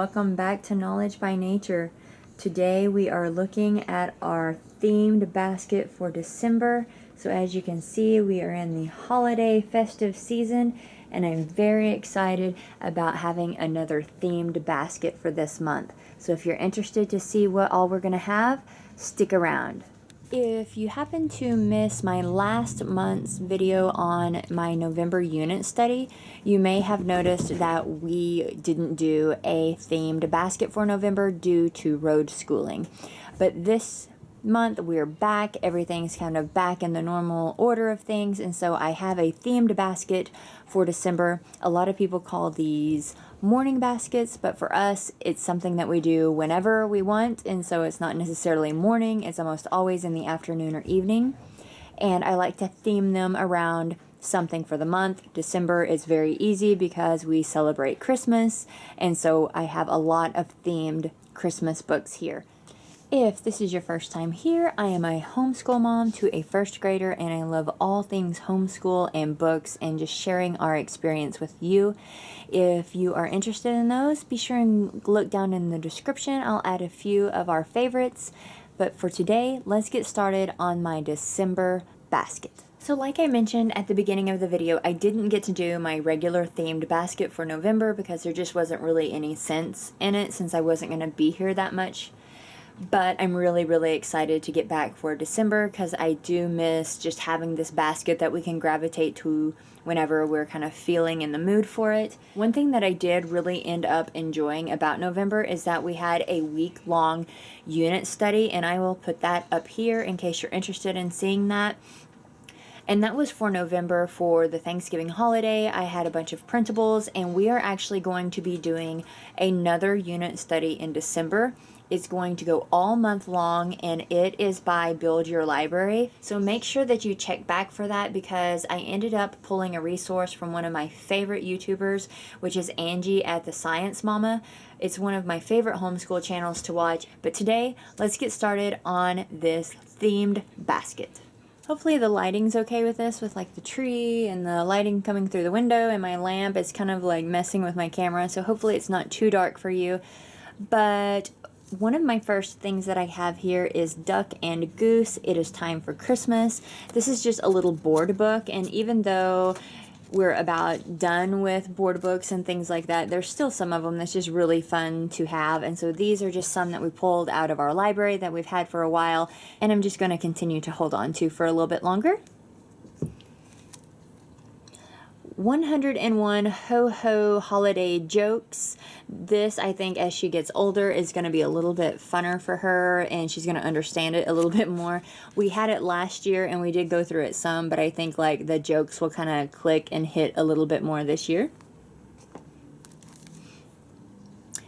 welcome back to Knowledge by Nature. Today we are looking at our themed basket for December. So as you can see, we are in the holiday festive season and I'm very excited about having another themed basket for this month. So if you're interested to see what all we're going to have, stick around. If you happen to miss my last month's video on my November unit study, you may have noticed that we didn't do a themed basket for November due to road schooling. But this month we're back, everything's kind of back in the normal order of things, and so I have a themed basket for December. A lot of people call these morning baskets, but for us it's something that we do whenever we want, and so it's not necessarily morning, it's almost always in the afternoon or evening. And I like to theme them around something for the month. December is very easy because we celebrate Christmas, and so I have a lot of themed Christmas books here. If this is your first time here, I am a homeschool mom to a first grader, and I love all things homeschool and books and just sharing our experience with you. If you are interested in those, be sure and look down in the description. I'll add a few of our favorites. But for today, let's get started on my December basket. So like I mentioned at the beginning of the video, I didn't get to do my regular themed basket for November because there just wasn't really any sense in it since I wasn't going to be here that much. But I'm really excited to get back for December because I do miss just having this basket that we can gravitate to whenever we're kind of feeling in the mood for it. One thing that I did really end up enjoying about November is that we had a week-long unit study, and I will put that up here in case you're interested in seeing that. And that was for November for the Thanksgiving holiday. I had a bunch of printables, and we are actually going to be doing another unit study in December. It's going to go all month long, and it is by Build Your Library. So make sure that you check back for that because I ended up pulling a resource from one of my favorite YouTubers, which is Angie at the Science Mama. It's one of my favorite homeschool channels to watch. But today, let's get started on this themed basket. Hopefully the lighting's okay with this, with like the tree and the lighting coming through the window, and my lamp is kind of like messing with my camera, so hopefully it's not too dark for you. But one of my first things that I have here is Duck and Goose. It is time for Christmas. This is just a little board book, and even though we're about done with board books and things like that, there's still some of them that's just really fun to have. And so these are just some that we pulled out of our library that we've had for a while, and I'm just going to continue to hold on to for a little bit longer. 101 Ho-Ho Holiday Jokes. This, I think, as she gets older, is going to be a little bit funner for her, and she's going to understand it a little bit more. We had it last year, and we did go through it some, but I think, like, the jokes will kind of click and hit a little bit more this year.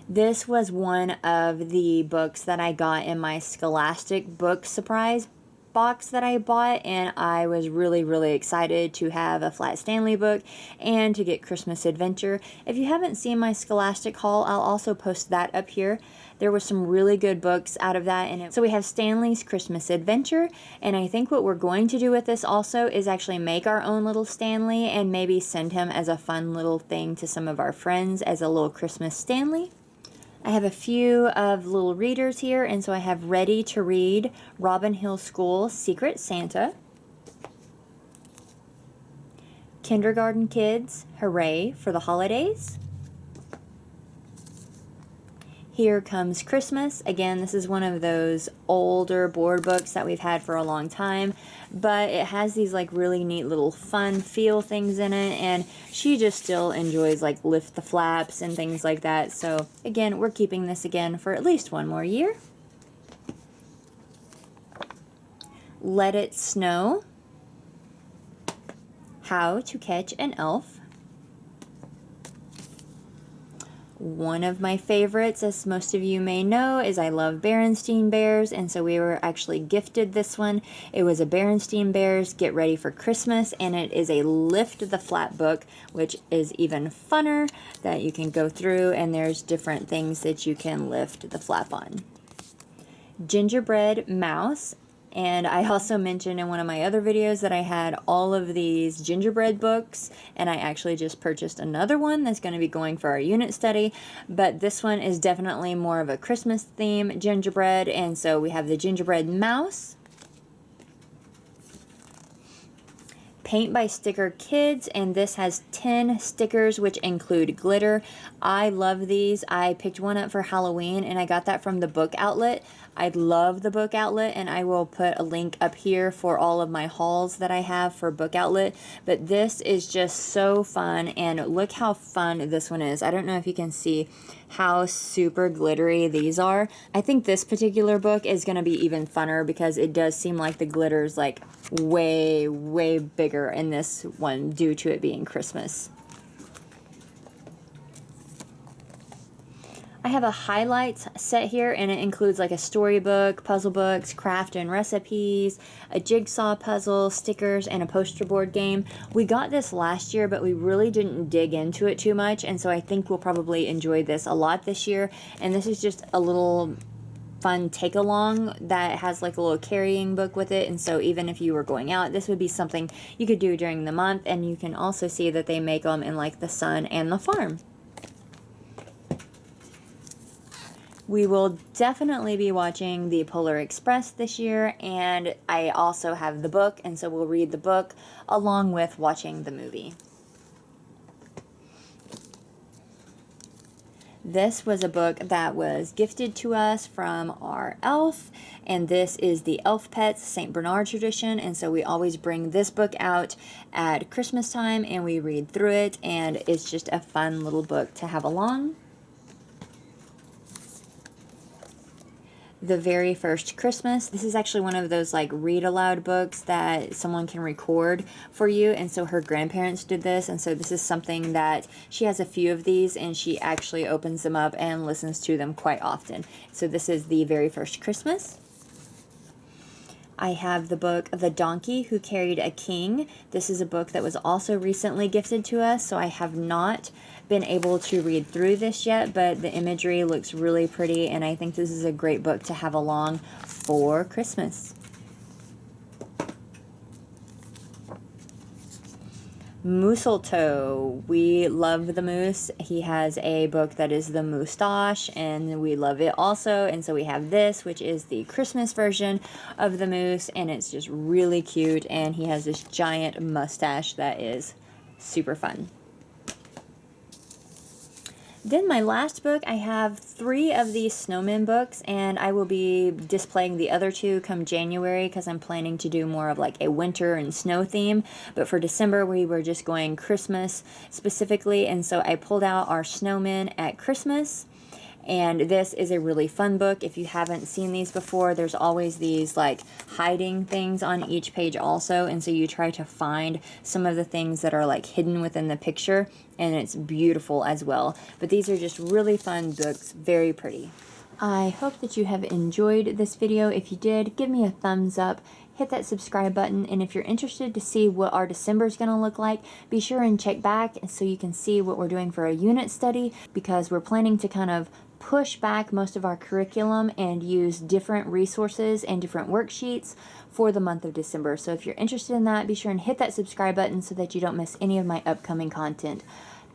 This was one of the books that I got in my Scholastic book surprise box that I bought, and I was really excited to have a flat Stanley book and to get Christmas Adventure. If you haven't seen my Scholastic haul, I'll also post that up here. There were some really good books out of that, and so we have Stanley's Christmas Adventure, and I think what we're going to do with this also is actually make our own little Stanley and maybe send him as a fun little thing to some of our friends as a little Christmas Stanley. I have a few of little readers here, and so I have Ready to Read, Robin Hill School, Secret Santa, Kindergarten Kids, Hooray for the Holidays, Here Comes Christmas. Again, this is one of those older board books that we've had for a long time, but it has these like really neat little fun feel things in it, and she just still enjoys like Lift the Flaps and things like that. So again, we're keeping this again for at least one more year. Let It Snow, How to Catch an Elf. One of my favorites, as most of you may know, is I love Berenstain Bears, and so we were actually gifted this one. It was a Berenstain Bears Get Ready for Christmas, and it is a Lift the Flap book, which is even funner, that you can go through, and there's different things that you can lift the flap on. Gingerbread Mouse, And I also mentioned in one of my other videos that I had all of these gingerbread books, and I actually just purchased another one that's going to be going for our unit study, but this one is definitely more of a Christmas theme gingerbread. And so we have the Gingerbread Mouse, Paint by Sticker Kids, and this has 10 stickers which include glitter. I love these. I picked one up for Halloween and I got that from the book outlet. I love the book outlet, and I will put a link up here for all of my hauls that I have for book outlet. But this is just so fun, and look how fun this one is. I don't know if you can see how super glittery these are. I think this particular book is going to be even funner because it does seem like the glitter's like way bigger in this one due to it being Christmas. I have a highlights set here, and it includes like a storybook, puzzle books, craft and recipes, a jigsaw puzzle, stickers, and a poster board game. We got this last year, but we really didn't dig into it too much, and so I think we'll probably enjoy this a lot this year. And this is just a little fun take along that has like a little carrying book with it, and so even if you were going out, this would be something you could do during the month. And you can also see that they make them in like the sun and the farm. We will definitely be watching the Polar Express this year, and I also have the book, and so we'll read the book along with watching the movie. This was a book that was gifted to us from our elf, and this is the Elf Pets St. Bernard tradition, and so we always bring this book out at Christmas time and we read through it, and it's just a fun little book to have along. The Very First Christmas. This is actually one of those like read aloud books that someone can record for you, and so her grandparents did this, and so this is something that she has a few of these, and she actually opens them up and listens to them quite often. So this is The Very First Christmas. I have the book The Donkey Who Carried a King. This is a book that was also recently gifted to us, so I have not been able to read through this yet, but the imagery looks really pretty, and I think this is a great book to have along for Christmas. Mistletoe. We love the moose. He has a book that is the Moustache, and we love it also. And so we have this, which is the Christmas version of the moose, and it's just really cute. And he has this giant mustache that is super fun. Then my last book, I have 3 of these snowman books, and I will be displaying the other 2 come January because I'm planning to do more of like a winter and snow theme. But for December, we were just going Christmas specifically, and so I pulled out our snowmen at Christmas. And this is a really fun book. If you haven't seen these before, there's always these like hiding things on each page also, and so you try to find some of the things that are like hidden within the picture, and it's beautiful as well. But these are just really fun books, very pretty. I hope that you have enjoyed this video. If you did, give me a thumbs up, hit that subscribe button, and if you're interested to see what our December is going to look like, be sure and check back so you can see what we're doing for a unit study, because we're planning to kind of push back most of our curriculum and use different resources and different worksheets for the month of December. So if you're interested in that, be sure and hit that subscribe button so that you don't miss any of my upcoming content.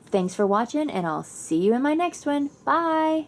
Thanks for watching, and I'll see you in my next one. Bye!